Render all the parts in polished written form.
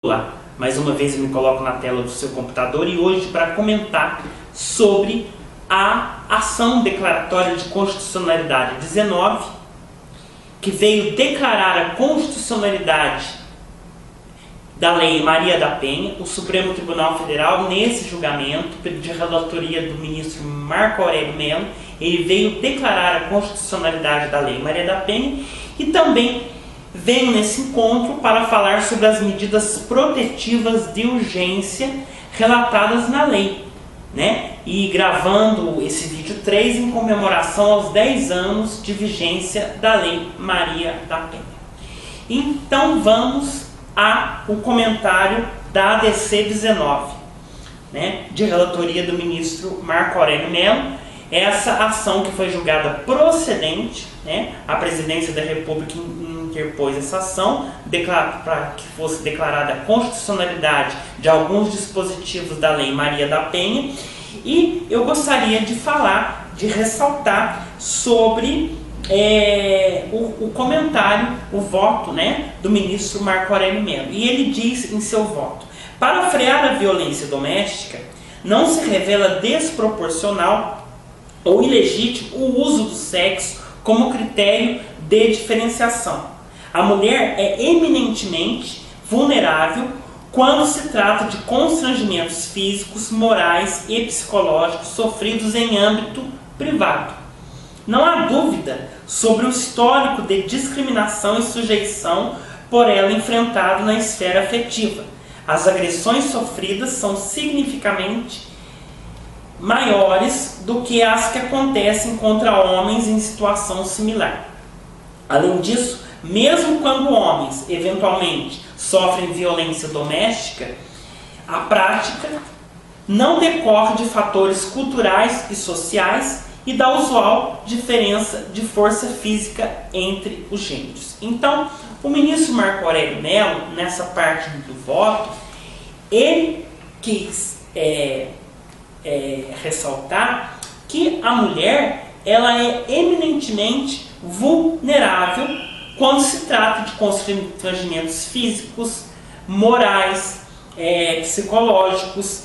Olá, mais uma vez eu me coloco na tela do seu computador e hoje para comentar sobre a ação declaratória de constitucionalidade 19, que veio declarar a constitucionalidade da Lei Maria da Penha. O Supremo Tribunal Federal, nesse julgamento, de relatoria do ministro Marco Aurélio Mello, ele veio declarar a constitucionalidade da Lei Maria da Penha e também venho nesse encontro para falar sobre as medidas protetivas de urgência relatadas na lei, né? E gravando esse vídeo 3 em comemoração aos 10 anos de vigência da Lei Maria da Penha. Então vamos ao comentário da ADC 19, né? De relatoria do ministro Marco Aurélio Mello. Essa ação que foi julgada procedente, né? A Presidência da República interpôs essa ação para que fosse declarada a constitucionalidade de alguns dispositivos da Lei Maria da Penha. E eu gostaria de falar, de ressaltar sobre o comentário, o voto, né, do ministro Marco Aurélio Mello. E ele diz em seu voto: para frear a violência doméstica, não se revela desproporcional ou ilegítimo o uso do sexo como critério de diferenciação. A mulher é eminentemente vulnerável quando se trata de constrangimentos físicos, morais e psicológicos sofridos em âmbito privado. Não há dúvida sobre o histórico de discriminação e sujeição por ela enfrentado na esfera afetiva. As agressões sofridas são significativamente maiores do que as que acontecem contra homens em situação similar. Além disso, mesmo quando homens eventualmente sofrem violência doméstica, a prática não decorre de fatores culturais e sociais e da usual diferença de força física entre os gêneros. Então, o ministro Marco Aurélio Mello, nessa parte do voto, ele quis ressaltar que a mulher ela é eminentemente vulnerável quando se trata de constrangimentos físicos, morais, psicológicos,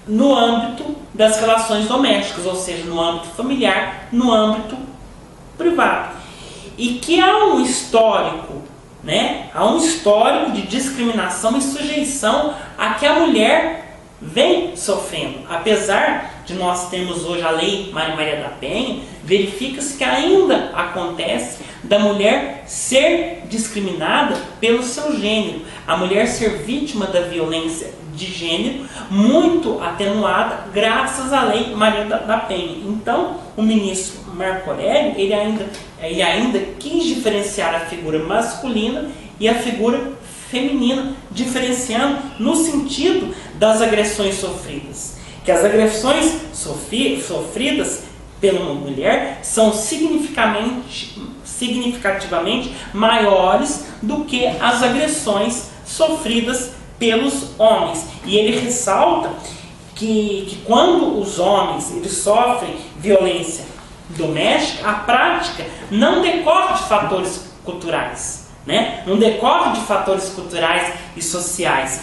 no âmbito das relações domésticas, ou seja, no âmbito familiar, no âmbito privado. E que há um histórico, né? Há um histórico de discriminação e sujeição a que a mulher vem sofrendo. Apesar de nós termos hoje a Lei Maria da Penha, verifica-se que ainda acontece da mulher ser discriminada pelo seu gênero, a mulher ser vítima da violência de gênero, muito atenuada graças à Lei Maria da Penha. Então, o ministro Marco Aurélio, ele ainda quis diferenciar a figura masculina e a figura feminina, diferenciando no sentido das agressões sofridas. Que as agressões sofridas pela mulher são significativamente maiores do que as agressões sofridas pelos homens. E ele ressalta que quando os homens eles sofrem violência doméstica, a prática não decorre de fatores culturais, né? Não decorre de fatores culturais e sociais,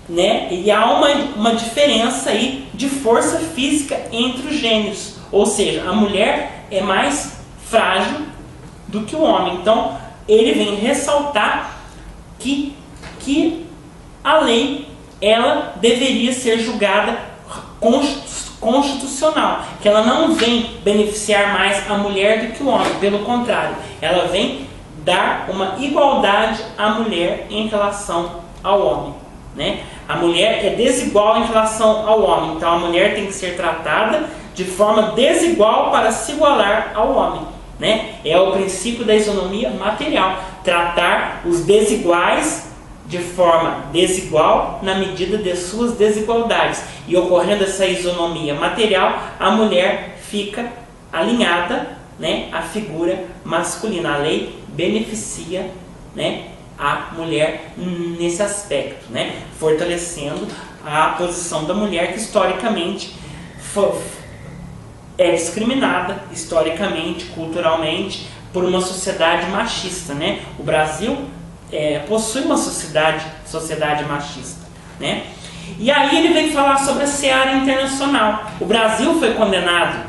né? E há uma diferença aí de força física entre os gêneros, ou seja, a mulher é mais frágil do que o homem. Então ele vem ressaltar que a lei ela deveria ser julgada constitucional, que ela não vem beneficiar mais a mulher do que o homem, pelo contrário, ela vem dar uma igualdade à mulher em relação ao homem, né? A mulher é desigual em relação ao homem, então a mulher tem que ser tratada de forma desigual para se igualar ao homem, né? É o princípio da isonomia material, tratar os desiguais de forma desigual na medida de suas desigualdades. E ocorrendo essa isonomia material, a mulher fica alinhada, né, à figura masculina. A lei beneficia, né, a mulher nesse aspecto, né, fortalecendo a posição da mulher que historicamente é discriminada, historicamente, culturalmente, por uma sociedade machista, né? O Brasil possui uma sociedade machista, né? E aí ele vem falar sobre a seara internacional. O Brasil foi condenado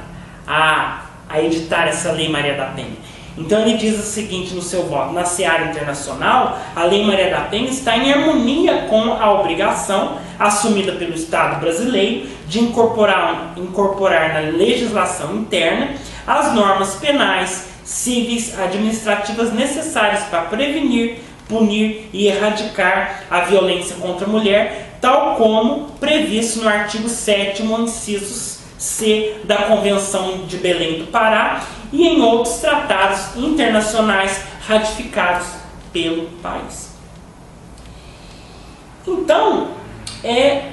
a editar essa Lei Maria da Penha. Então ele diz o seguinte no seu voto: na seara internacional, a Lei Maria da Penha está em harmonia com a obrigação assumida pelo Estado brasileiro de incorporar na legislação interna as normas penais, cíveis, administrativas necessárias para prevenir, punir e erradicar a violência contra a mulher, tal como previsto no artigo 7º, inciso C da Convenção de Belém do Pará e em outros tratados internacionais ratificados pelo país. Então,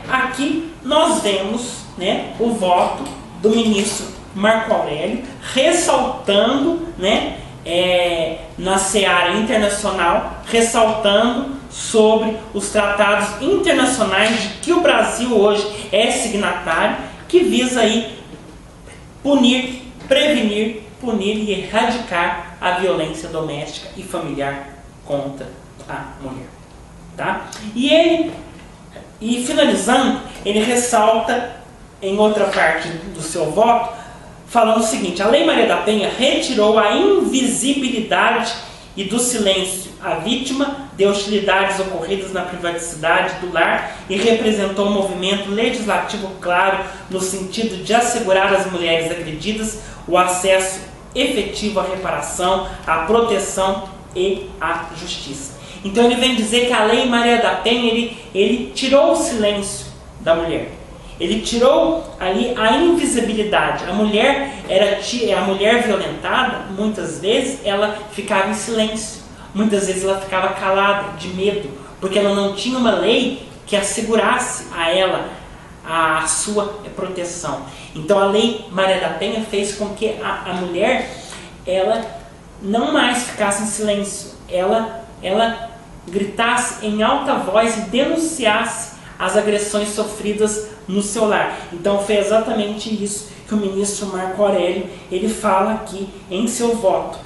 aqui nós vemos, né, o voto do ministro Marco Aurélio ressaltando, né, na seara internacional, ressaltando sobre os tratados internacionais de que o Brasil hoje é signatário, que visa aí punir, prevenir, punir e erradicar a violência doméstica e familiar contra a mulher, tá? E finalizando, ele ressalta em outra parte do seu voto, falando o seguinte: a Lei Maria da Penha retirou a invisibilidade e do silêncio à vítima de hostilidades ocorridas na privacidade do lar e representou um movimento legislativo claro no sentido de assegurar às mulheres agredidas o acesso efetivo à reparação, à proteção e à justiça. Então ele vem dizer que a Lei Maria da Penha, ele tirou o silêncio da mulher. Ele tirou ali a invisibilidade. A mulher violentada, muitas vezes ela ficava em silêncio. Muitas vezes ela ficava calada, de medo, porque ela não tinha uma lei que assegurasse a ela a sua proteção. Então a Lei Maria da Penha fez com que a mulher, ela não mais ficasse em silêncio. Ela gritasse em alta voz e denunciasse as agressões sofridas no seu lar. Então foi exatamente isso que o ministro Marco Aurélio ele fala aqui em seu voto.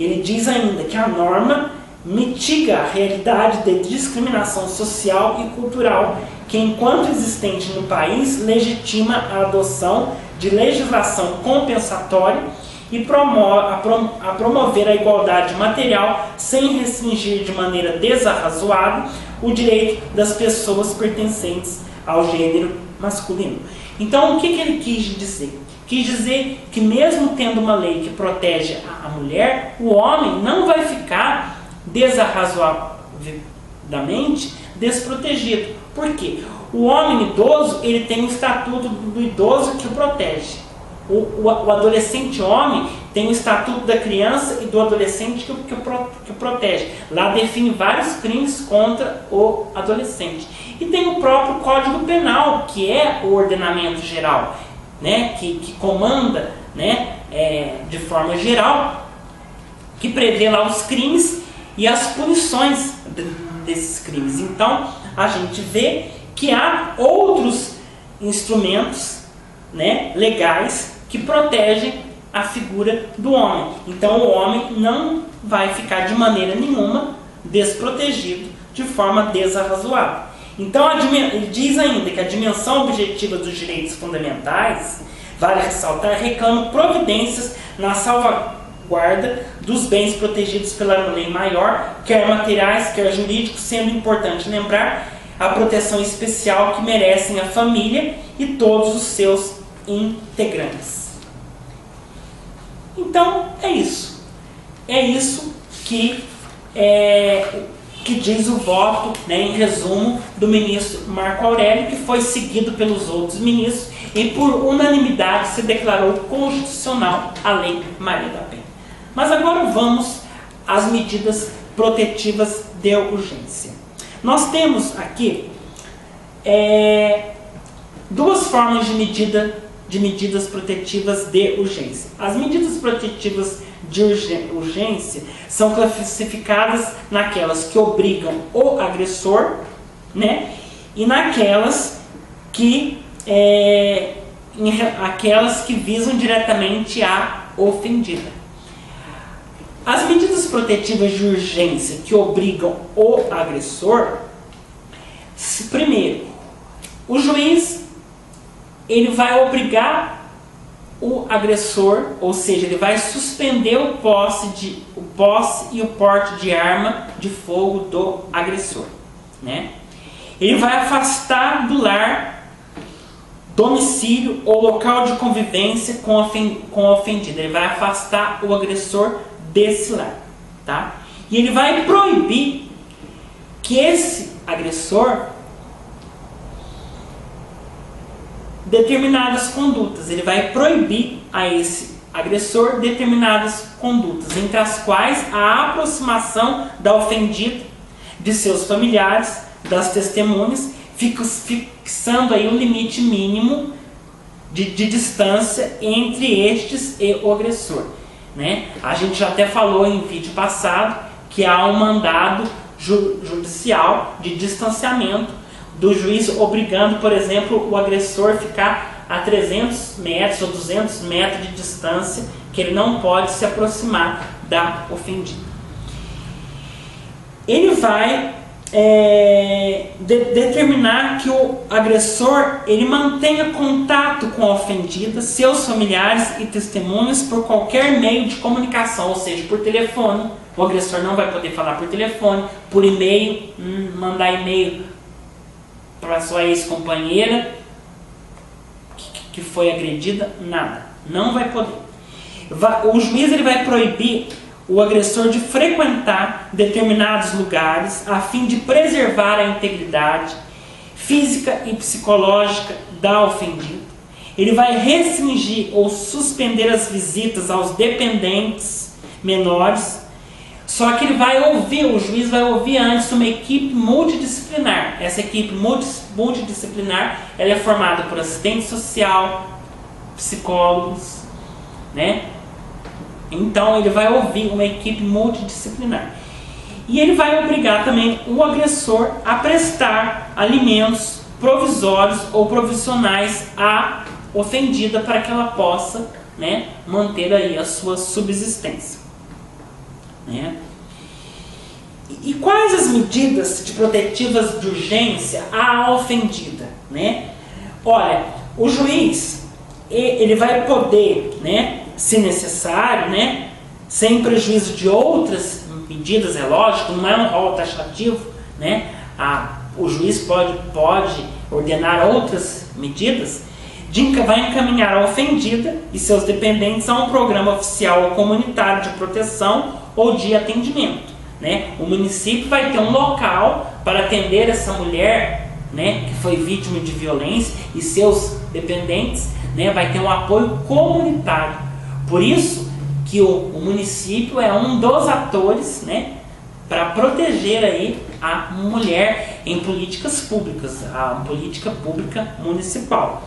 Ele diz ainda que a norma mitiga a realidade de discriminação social e cultural que, enquanto existente no país, legitima a adoção de legislação compensatória e a promover a igualdade material sem restringir de maneira desarrazoada o direito das pessoas pertencentes ao gênero masculino. Então, o que ele quis dizer? Quis dizer que mesmo tendo uma lei que protege a mulher, o homem não vai ficar desarrazoadamente desprotegido. Por quê? O homem idoso, ele tem o estatuto do idoso que o protege. O adolescente homem tem o estatuto da criança e do adolescente que protege. Lá define vários crimes contra o adolescente. E tem o próprio Código Penal, que é o ordenamento geral, né, que comanda, né, de forma geral, que prevê lá os crimes e as punições desses crimes. Então, a gente vê que há outros instrumentos, né, legais que protegem a figura do homem. Então, o homem não vai ficar de maneira nenhuma desprotegido de forma desarrazoada. Então, ele diz ainda que a dimensão objetiva dos direitos fundamentais, vale ressaltar, reclama providências na salvaguarda dos bens protegidos pela lei maior, quer materiais, quer jurídicos, sendo importante lembrar a proteção especial que merecem a família e todos os seus integrantes. Então, é isso. É isso que diz o voto, né, em resumo, do ministro Marco Aurélio, que foi seguido pelos outros ministros e por unanimidade se declarou constitucional a Lei Maria da Penha. Mas agora vamos às medidas protetivas de urgência. Nós temos aqui duas formas de medidas protetivas de urgência. As medidas protetivas de urgência são classificadas naquelas que obrigam o agressor, né, e naquelas que aquelas que visam diretamente a ofendida. As medidas medidas protetivas de urgência que obrigam o agressor, primeiro, o juiz ele vai obrigar o agressor, ou seja, ele vai suspender o posse e o porte de arma de fogo do agressor, né? Ele vai afastar do lar, domicílio ou local de convivência com o ofendido. Ele vai afastar o agressor desse lar, tá? E ele vai proibir que esse agressor determinadas condutas. Ele vai proibir a esse agressor determinadas condutas, entre as quais a aproximação da ofendida de seus familiares, das testemunhas, fixando aí um limite mínimo de distância entre estes e o agressor, né? A gente já até falou em vídeo passado que há um mandado judicial de distanciamento do juiz, obrigando, por exemplo, o agressor a ficar a 300 metros ou 200 metros de distância, que ele não pode se aproximar da ofendida. Ele vai determinar que o agressor ele mantenha contato com a ofendida, seus familiares e testemunhas por qualquer meio de comunicação, ou seja, por telefone. O agressor não vai poder falar por telefone, por e-mail, mandar e-mail para sua ex-companheira que foi agredida, nada, não vai poder. O juiz ele vai proibir o agressor de frequentar determinados lugares a fim de preservar a integridade física e psicológica da ofendida. Ele vai restringir ou suspender as visitas aos dependentes menores. Só que ele vai ouvir, o juiz vai ouvir antes uma equipe multidisciplinar. Essa equipe multidisciplinar ela é formada por assistente social, psicólogos, né? Então ele vai ouvir uma equipe multidisciplinar. E ele vai obrigar também o agressor a prestar alimentos provisórios ou provisionais à ofendida para que ela possa, né, manter aí a sua subsistência, né? E quais as medidas de protetivas de urgência à ofendida, né? Olha, o juiz ele vai poder, né, se necessário, né, sem prejuízo de outras medidas, é lógico, não é um rol taxativo, né? O juiz pode ordenar outras medidas, vai encaminhar a ofendida e seus dependentes a um programa oficial ou comunitário de proteção ou de atendimento, né? O município vai ter um local para atender essa mulher, né, que foi vítima de violência e seus dependentes, né, vai ter um apoio comunitário. Por isso que o município é um dos atores, né, para proteger aí a mulher em políticas públicas, a política pública municipal.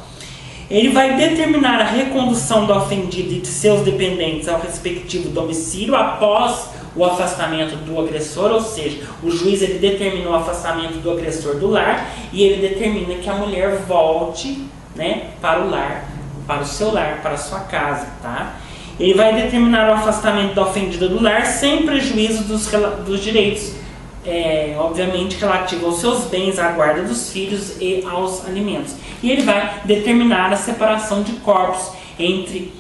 Ele vai determinar a recondução da ofendida e de seus dependentes ao respectivo domicílio após o afastamento do agressor, ou seja, o juiz ele determina o afastamento do agressor do lar e ele determina que a mulher volte, né, para o lar, para o seu lar, para a sua casa, tá? Ele vai determinar o afastamento da ofendida do lar sem prejuízo dos direitos, obviamente, relativos aos seus bens, à guarda dos filhos e aos alimentos. E ele vai determinar a separação de corpos entre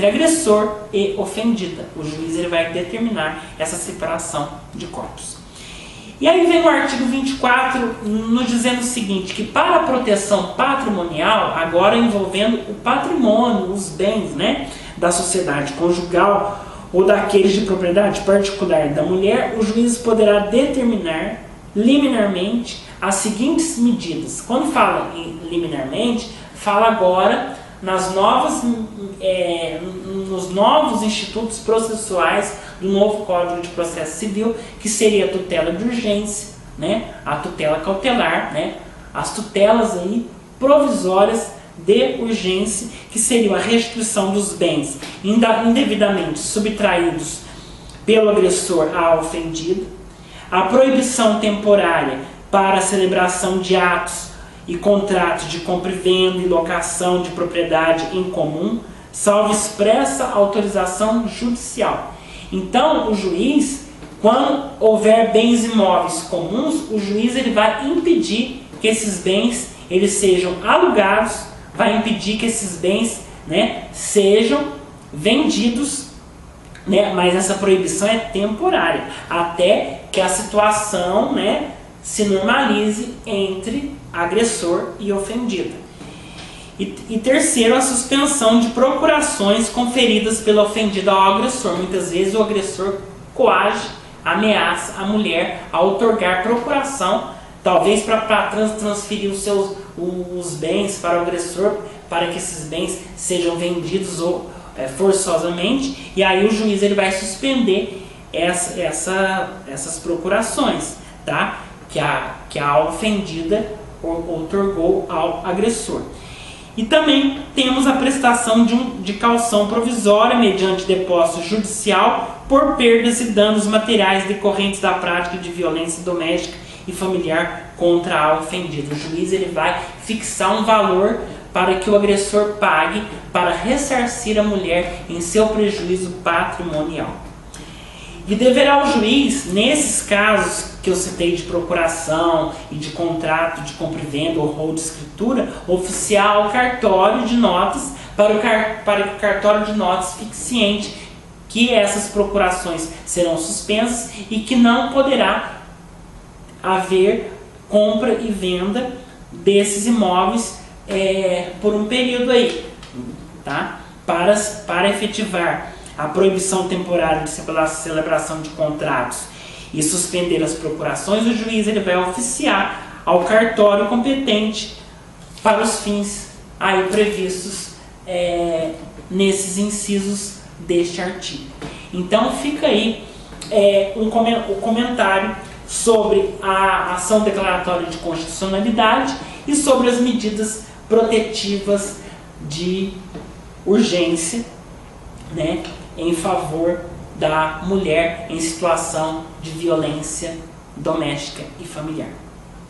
agressor e ofendida. O juiz ele vai determinar essa separação de corpos. E aí vem o artigo 24 nos dizendo o seguinte, que para a proteção patrimonial, agora envolvendo o patrimônio, os bens, né, da sociedade conjugal ou daqueles de propriedade particular da mulher, o juiz poderá determinar liminarmente as seguintes medidas. Quando fala em liminarmente, fala agora nos novos institutos processuais do novo Código de Processo Civil, que seria a tutela de urgência, né, a tutela cautelar, né, as tutelas aí provisórias de urgência, que seriam a restituição dos bens indevidamente subtraídos pelo agressor à ofendida, a proibição temporária para a celebração de atos e contratos de compra e venda e locação de propriedade em comum, salvo expressa autorização judicial. Então, o juiz, quando houver bens imóveis comuns, o juiz ele vai impedir que esses bens eles sejam alugados, vai impedir que esses bens, né, sejam vendidos, né, mas essa proibição é temporária, até que a situação, né, se normalize entre agressor e ofendida. E terceiro, a suspensão de procurações conferidas pelo ofendido ao agressor. Muitas vezes o agressor coage, ameaça a mulher a outorgar procuração, talvez para transferir os bens para o agressor, para que esses bens sejam vendidos ou forçosamente, e aí o juiz ele vai suspender essas procurações, tá? que a ofendida outorgou ao agressor. E também temos a prestação de caução provisória mediante depósito judicial por perdas e danos materiais decorrentes da prática de violência doméstica e familiar contra a ofendida. O juiz ele vai fixar um valor para que o agressor pague para ressarcir a mulher em seu prejuízo patrimonial. E deverá o juiz, nesses casos que eu citei de procuração e de contrato de compra e venda ou de escritura, oficiar ao cartório de notas para que o cartório de notas fique ciente que essas procurações serão suspensas e que não poderá haver compra e venda desses imóveis por um período aí, tá? Para efetivar a proibição temporária de celebração de contratos e suspender as procurações, o juiz ele vai oficiar ao cartório competente para os fins aí previstos nesses incisos deste artigo. Então fica aí o comentário sobre a ação declaratória de constitucionalidade e sobre as medidas protetivas de urgência, né, em favor da mulher em situação de violência doméstica e familiar.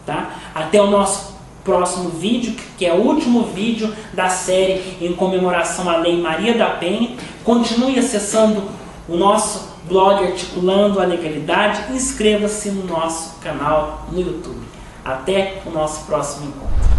Tá? Até o nosso próximo vídeo, que é o último vídeo da série em comemoração à Lei Maria da Penha. Continue acessando o nosso blog Articulando a Legalidade. Inscreva-se no nosso canal no YouTube. Até o nosso próximo encontro.